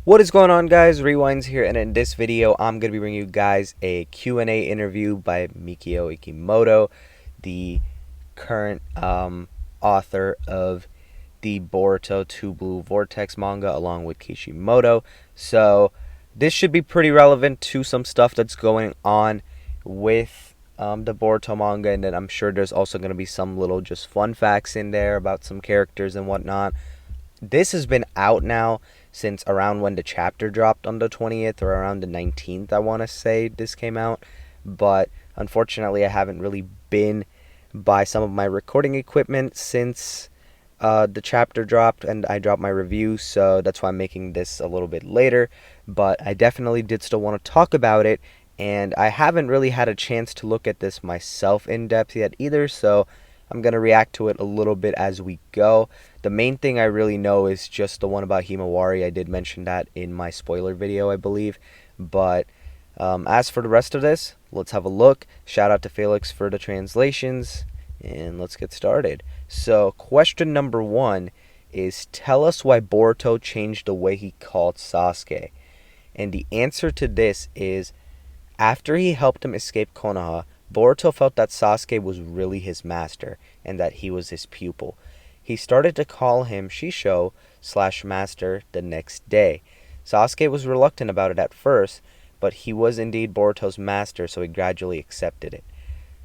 What is going on, guys? Rewinds here, and in this video I'm going to be bringing you guys a Q&A interview by Mikio Ikemoto, the current author of the Boruto 2 Blue Vortex manga, along with Kishimoto. So this should be pretty relevant to some stuff that's going on with the Boruto manga, and then I'm sure there's also going to be some little just fun facts in there about some characters and whatnot. This has been out now since around when the chapter dropped on the 20th, or around the 19th, I want to say this came out. But unfortunately, I haven't really been by some of my recording equipment since the chapter dropped and I dropped my review, so that's why I'm making this a little bit later. But I definitely did still want to talk about it, and I haven't really had a chance to look at this myself in depth yet either, so I'm going to react to it a little bit as we go. The main thing I really know is just the one about Himawari. I did mention that in my spoiler video, I believe. But as for the rest of this, let's have a look. Shout out to Felix for the translations, and let's get started. So, question number 1 is, tell us why Boruto changed the way he called Sasuke. And the answer to this is, after he helped him escape Konoha, Boruto felt that Sasuke was really his master and that he was his pupil. He started to call him Shisho/master the next day. Sasuke was reluctant about it at first, but he was indeed Boruto's master, so he gradually accepted it.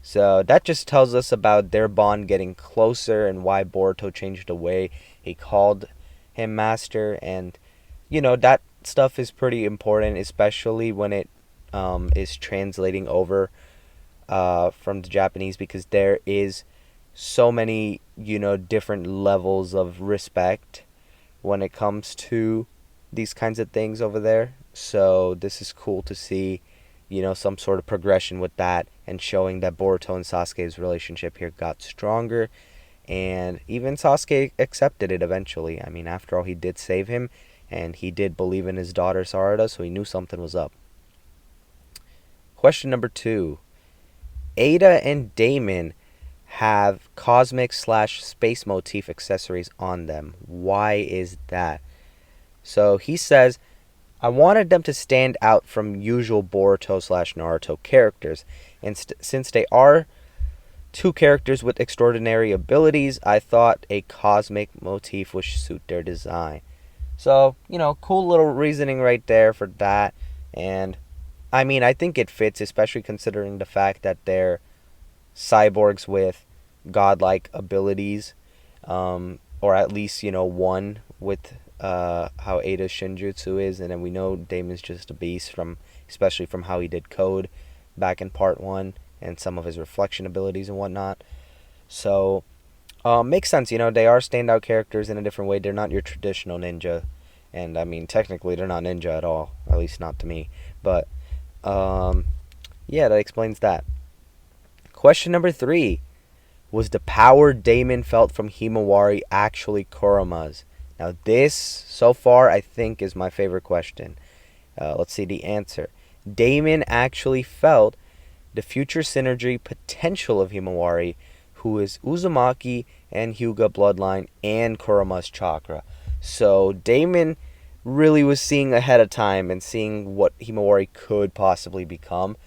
So that just tells us about their bond getting closer and why Boruto changed the way he called him master. And, that stuff is pretty important, especially when it is translating over from the Japanese, because there is so many, different levels of respect when it comes to these kinds of things over there. So this is cool to see, some sort of progression with that, and showing that Boruto and Sasuke's relationship here got stronger, and even Sasuke accepted it eventually. I mean, after all, he did save him, and he did believe in his daughter Sarada, so he knew something was up. Question number 2. Ada and Damon have cosmic/space motif accessories on them. Why is that? So he says, I wanted them to stand out from usual Boruto/Naruto characters, and since they are two characters with extraordinary abilities, I thought a cosmic motif would suit their design. So, cool little reasoning right there for that. And I mean, I think it fits, especially considering the fact that they're cyborgs with godlike abilities, or at least, one with how Ada's Shinjutsu is, and then we know Damon's just a beast, especially from how he did Code back in part 1, and some of his reflection abilities and whatnot. So, makes sense, they are standout characters in a different way. They're not your traditional ninja, and I mean, technically they're not ninja at all, at least not to me, but yeah, that explains that. Question number 3. Was the power Damon felt from Himawari actually Kurama's? Now this, so far, I think is my favorite question. Let's see the answer. Damon actually felt the future synergy potential of Himawari, who is Uzumaki and Hyuga bloodline and Kurama's chakra. So Damon really was seeing ahead of time and seeing what Himawari could possibly become,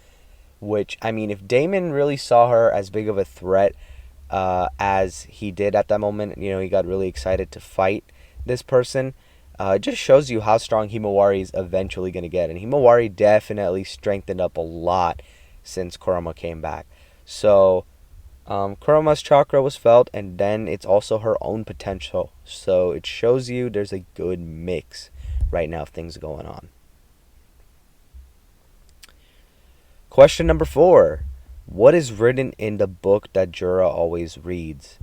which, I mean, if Damon really saw her as big of a threat as he did at that moment, he got really excited to fight this person, it just shows you how strong Himawari is eventually going to get. And Himawari definitely strengthened up a lot since Kurama came back. So Kurama's chakra was felt, and then it's also her own potential. So it shows you there's a good mix right now of things going on. Question number 4. What is written in the book that Jurah always reads?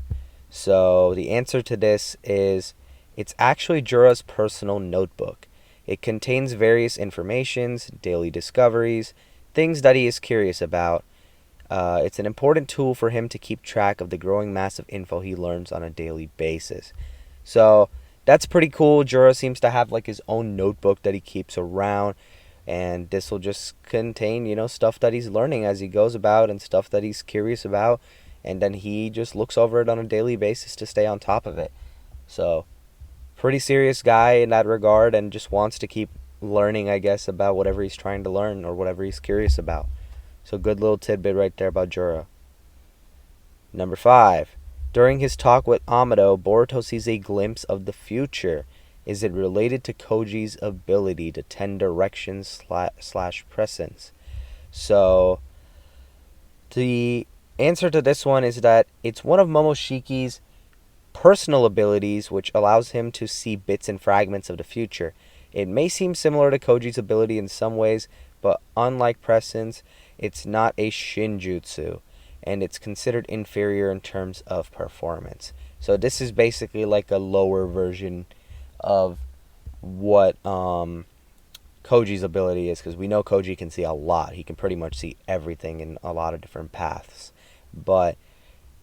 So the answer to this is, it's actually Jurah's personal notebook. It contains various informations, daily discoveries, things that he is curious about. It's an important tool for him to keep track of the growing mass of info he learns on a daily basis. So that's pretty cool. Jurah seems to have like his own notebook that he keeps around, and this will just contain, stuff that he's learning as he goes about and stuff that he's curious about, and then he just looks over it on a daily basis to stay on top of it. So pretty serious guy in that regard, and just wants to keep learning, I guess, about whatever he's trying to learn or whatever he's curious about. So good little tidbit right there about Jurah. Number 5. During his talk with Amado, Boruto sees a glimpse of the future. Is it related to Koji's ability to tend directions slash presence? So the answer to this one is that it's one of Momoshiki's personal abilities which allows him to see bits and fragments of the future. It may seem similar to Koji's ability in some ways, but unlike presence, it's not a Shinjutsu, and it's considered inferior in terms of performance. So this is basically like a lower version of what Koji's ability is, because we know Koji can see a lot. He can pretty much see everything in a lot of different paths. But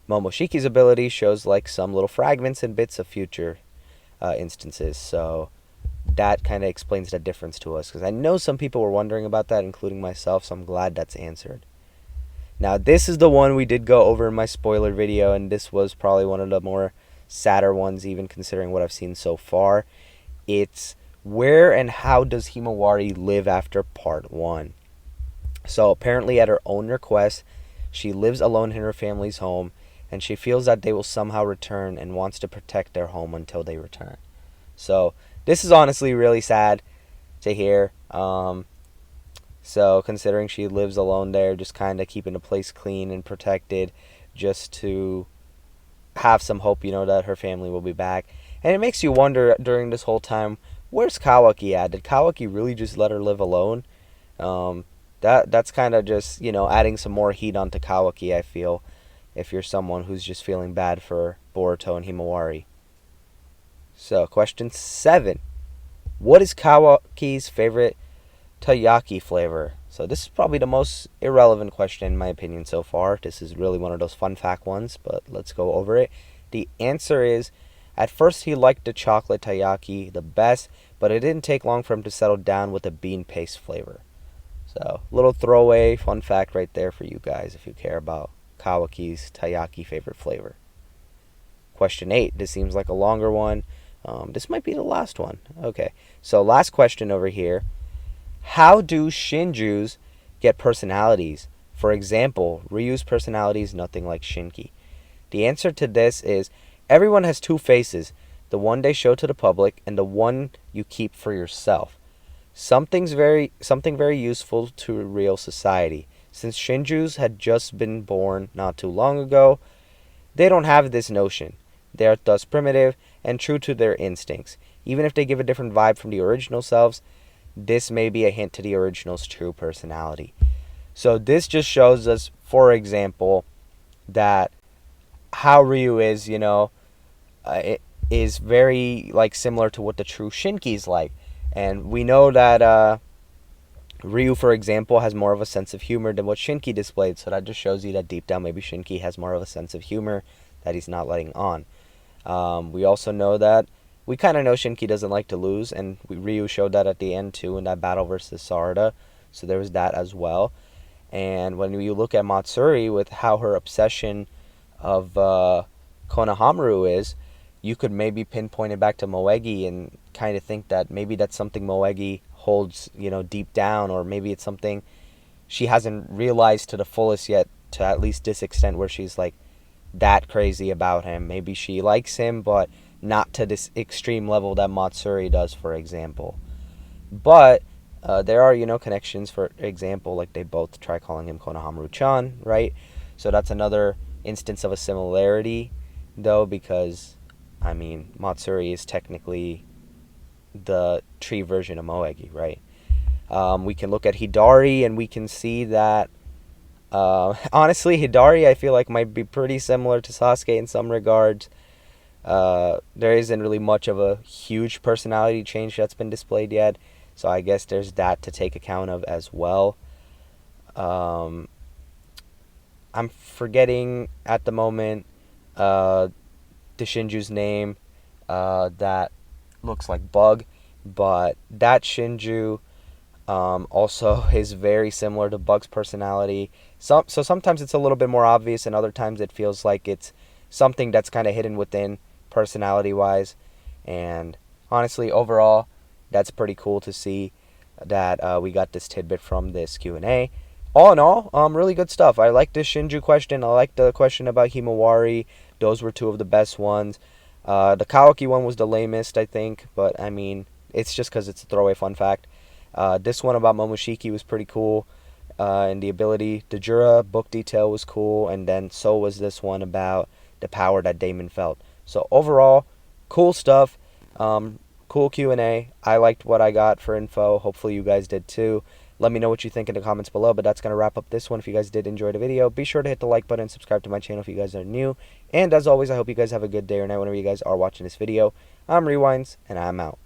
Momoshiki's ability shows like some little fragments and bits of future instances. So that kind of explains the difference to us, because I know some people were wondering about that, including myself, so I'm glad that's answered. Now, this is the one we did go over in my spoiler video, and this was probably one of the more sadder ones, even considering what I've seen so far. It's where and how does Himawari live after part 1? So apparently at her own request, she lives alone in her family's home, and she feels that they will somehow return and wants to protect their home until they return. So this is honestly really sad to hear. So considering she lives alone there, just kind of keeping the place clean and protected, just to have some hope, that her family will be back. And it makes you wonder during this whole time, where's Kawaki at? Did Kawaki really just let her live alone? That's kind of just, adding some more heat onto Kawaki, I feel, if you're someone who's just feeling bad for Boruto and Himawari. So, question 7. What is Kawaki's favorite tayyaki flavor? So this is probably the most irrelevant question in my opinion so far. This is really one of those fun fact ones, but let's go over it. The answer is, at first he liked the chocolate tayyaki the best, but it didn't take long for him to settle down with the bean paste flavor. So, little throwaway fun fact right there for you guys if you care about Kawaki's tayyaki favorite flavor. Question 8. This seems like a longer one. This might be the last one. Okay, so last question over here. How do Shinjus get personalities? For example, Ryu's personality is nothing like Shinki. The answer to this is, everyone has 2 faces, the one they show to the public and the one you keep for yourself. Something very useful to real society. Since Shinjus had just been born not too long ago, they don't have this notion. They are thus primitive and true to their instincts. Even if they give a different vibe from the original selves, this may be a hint to the original's true personality. So this just shows us, for example, that how Ryu is, it is very similar to what the true Shinki's like. And we know that Ryu, for example, has more of a sense of humor than what Shinki displayed. So that just shows you that deep down maybe Shinki has more of a sense of humor that he's not letting on. We also know that we kind of know Shinki doesn't like to lose, and Ryu showed that at the end too in that battle versus Sarada. So there was that as well. And when you look at Matsuri with how her obsession of Konohamaru is, you could maybe pinpoint it back to Moegi and kind of think that maybe that's something Moegi holds, deep down, or maybe it's something she hasn't realized to the fullest yet, to at least this extent where she's that crazy about him. Maybe she likes him, but not to this extreme level that Matsuri does, for example. But there are, connections. For example, they both try calling him Konohamaru-chan, right? So that's another instance of a similarity, though, because, Matsuri is technically the tree version of Moegi, right? We can look at Hidari, and we can see that, honestly, Hidari, I feel might be pretty similar to Sasuke in some regards. There isn't really much of a huge personality change that's been displayed yet, so I guess there's that to take account of as well. I'm forgetting at the moment the Shinju's name that looks like Bug, but that Shinju also is very similar to Bug's personality. So sometimes it's a little bit more obvious, and other times it feels like it's something that's kind of hidden within personality-wise. And honestly, overall, that's pretty cool to see. that we got this tidbit from this Q&A. All in all, really good stuff. I like this Shinju question. I like the question about Himawari. Those were two of the best ones. The Kawaki one was the lamest, I think, but I mean, it's just because it's a throwaway fun fact. This one about Momoshiki was pretty cool, and the ability. The Jurah book detail was cool, and then so was this one about the power that Damon felt. So overall, cool stuff. Cool Q&A. I liked what I got for info. Hopefully you guys did too. Let me know what you think in the comments below, but that's going to wrap up this one. If you guys did enjoy the video, be sure to hit the like button and subscribe to my channel if you guys are new. And as always, I hope you guys have a good day or night whenever you guys are watching this video. I'm Rewinds, and I'm out.